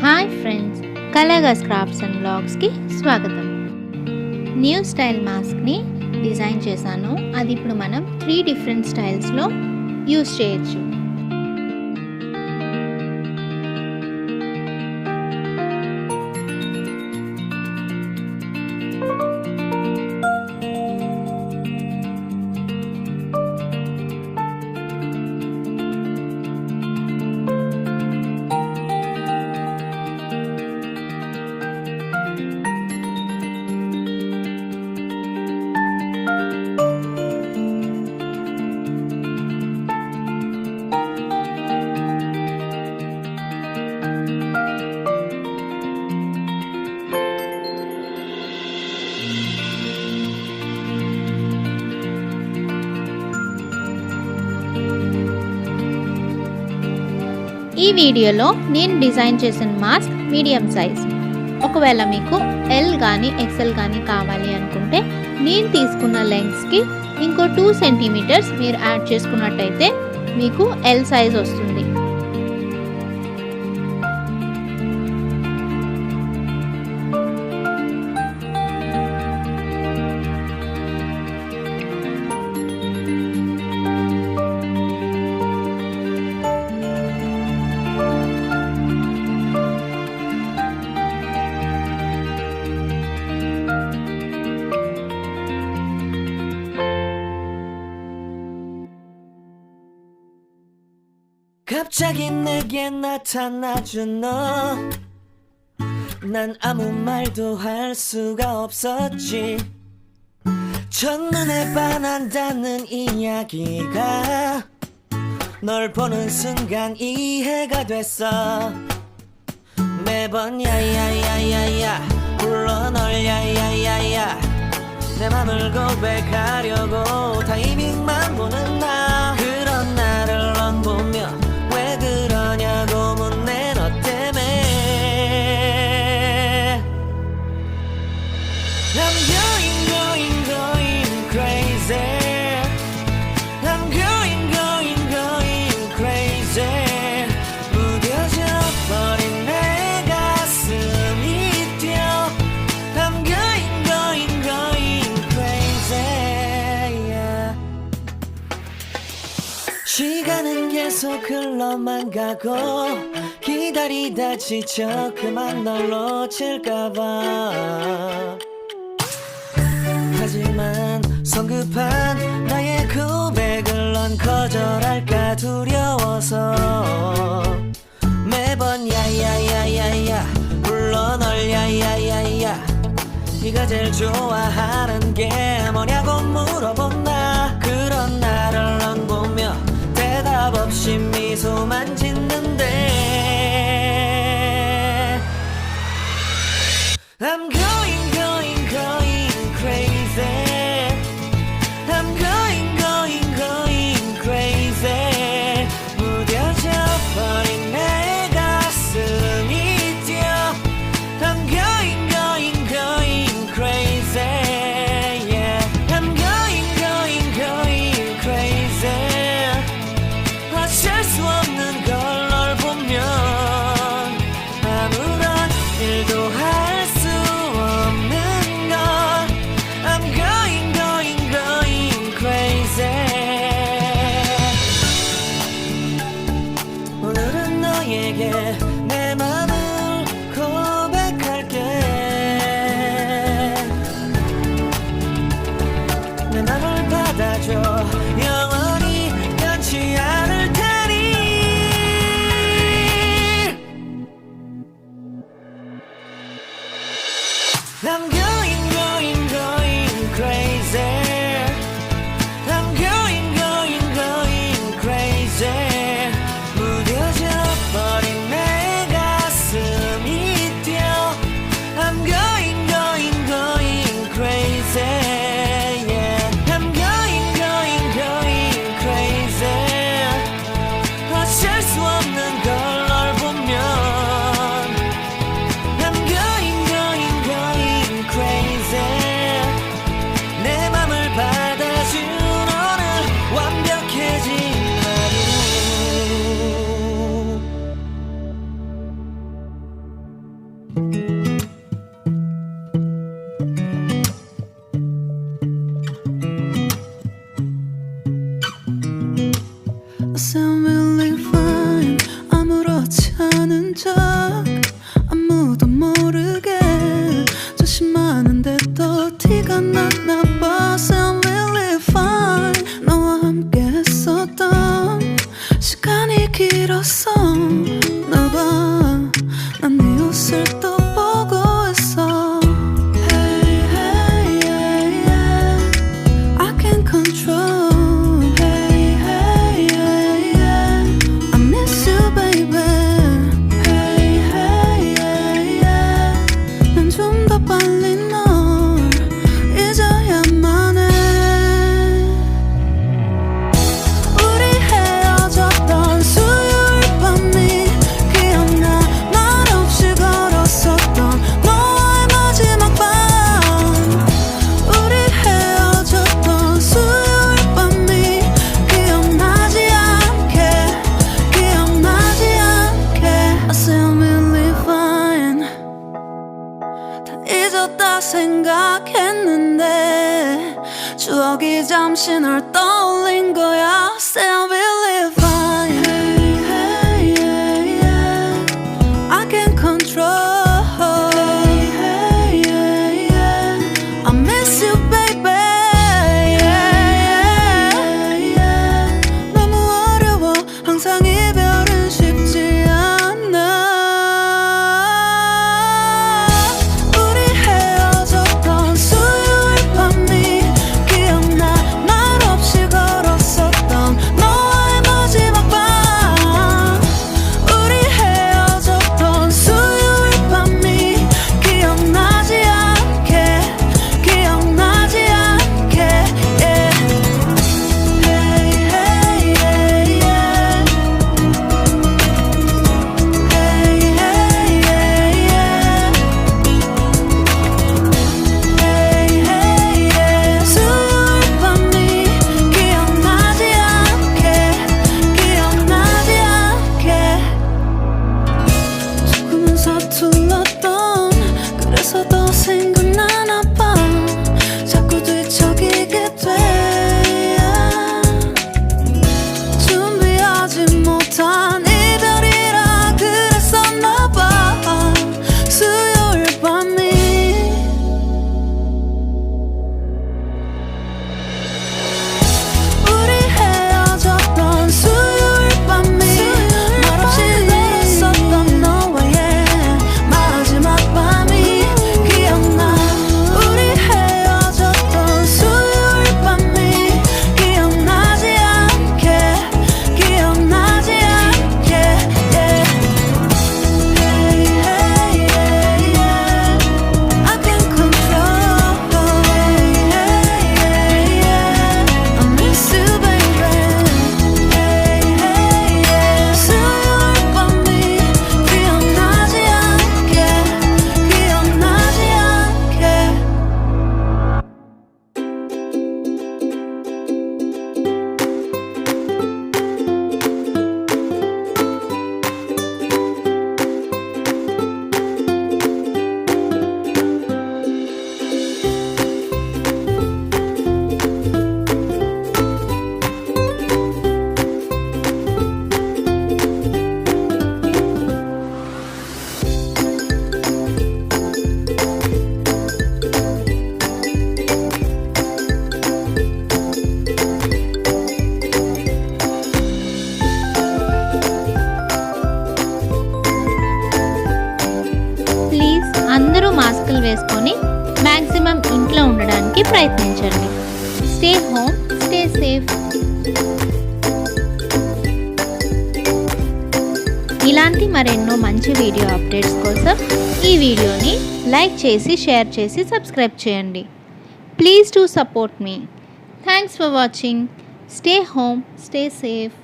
Hi friends, కలగస్ crafts and బ్లాగ్స్కి స్వాగతం. న్యూ స్టైల్ మాస్క్ని డిజైన్ చేశాను. అది ఇప్పుడు మనం 3 డిఫరెంట్ స్టైల్స్లో యూస్ చేయొచ్చు. ఈ వీడియోలో నేను డిజైన్ చేసిన మాస్క్ మీడియం సైజ్. ఒకవేళ మీకు ఎల్ కానీ ఎక్సెల్ కానీ కావాలి అనుకుంటే నేను తీసుకున్న లెంగ్త్స్కి ఇంకో 2 సెంటీమీటర్స్ మీరు యాడ్ చేసుకున్నట్టయితే మీకు ఎల్ సైజ్ వస్తుంది. 갑자기 내게 나타나준 너, 난 아무 말도 할 수가 없었지. 첫눈에 반한다는 이야기가 널 보는 순간 이해가 됐어. 매번 야야야야야 불러 널 야야야야, 내 맘을 고백하려고 타이밍만 보는 나. 그런 나를 넌 보며 왜 그러냐고 묻네. 너 때문에 I'm going crazy. I'm going crazy. 무뎌져 버린 내 가슴이 뛰어. I'm going crazy, yeah. 시간은 계속 흘러만 가고 기다리다 지쳐 그만 널 놓칠까봐. 하지만 성급한 나의 고백을 넌 거절할까 두려워서 매번 야야야야야 불러 널 야야야야. 네가 제일 좋아하는 게 뭐냐고 물어본 나. 그런 나를 넌 보며 대답 없이 미소만 짓는데 I'm going crazy. I'm going crazy. 무뎌져 버린 내 가슴이 뛰어. I'm going crazy, yeah. I'm going crazy. 어쩔 수 없는 걸 널 보면 아무런 일도 할 수 없는 걸. I'm going crazy. 오늘은 너에게 내 맘을 고백할게. 내 맘을 받아줘. 영원히 변치 않을 테니. I'm going crazy. I'm going crazy. 무뎌져 버린 내 가슴이 뛰어. I'm going crazy, yeah. I'm going crazy. 어쩔 수 없는 걸 널 보면 I'm going crazy. 하는 척 아무도 모르게 조심하는데 또 티가 났나 봐. Sound really fine. 너와 함께 했었던 시간이 길었어. 너 봐, 난 네 옷을 또 보고 있어. Hey, hey, yeah, yeah. I can't control. Hey, hey, yeah, yeah. I miss you, baby. Hey, hey, yeah, yeah. 난 좀 더 빨리 널 잊어야만 해. 우리 헤어졌던 수요일 밤이 기억나. 말없이 걸었었던 너와의 마지막 밤. 우리 헤어졌던 수요일 밤이 기억나지 않게, 기억나지 않게. I sound really fine. 다 잊었다 생각했는데 추억이 잠시 널 떠올린 거야. Sound really fine. Hey, hey, yeah, yeah. I can't control. Hey, hey, yeah, yeah. I miss you, baby. Yeah, yeah, yeah. 너무 어려워. 항상 이별은 쉽지 않아. 우리 헤어졌던 수요일 밤이 기억나. 말없이 걸었었던 너와의 마지막 밤. 우리 헤어졌던 수요일 밤이 기억나지 않게, 기억나지 않게. Yeah. Hey, hey, yeah, yeah. Hey, hey, yeah, yeah. Hey, hey, yeah. 수요일 밤이 기억나지 않게, 기억나지 않게. 조금은 서툴렀던 그래서 더 생각나나 봐. 자꾸 뒤척이게 돼. 준비하지 못한 이별이라 그랬었나 봐. 수요일 밤이. 우리 헤어졌던 수요일 밤이 말없이 걸었었던 너와의 마지막 밤이 기억나. 우리 헤어졌던 수요일 밤이 기억나지 않게, 기억나지 않게. Yeah. Hey, hey, yeah, yeah. I can't control. Hey, hey, yeah, yeah. I miss you, baby. Hey, hey, yeah. 수요일 밤이 기억나지 않게, 기억나지 않게. ప్లీజ్ అందరూ మాస్కులు వేసుకొని మ్యాక్సిమం ఇంట్లో ఉండడానికి ప్రయత్నించండి. Stay home, stay safe. ఇలాంటి మరెన్నో మంచి video updates కోసం ఈ వీడియోని లైక్ చేసి, షేర్ చేసి, సబ్స్క్రైబ్ చేయండి. Please do support me. Thanks for watching. Stay home, stay safe.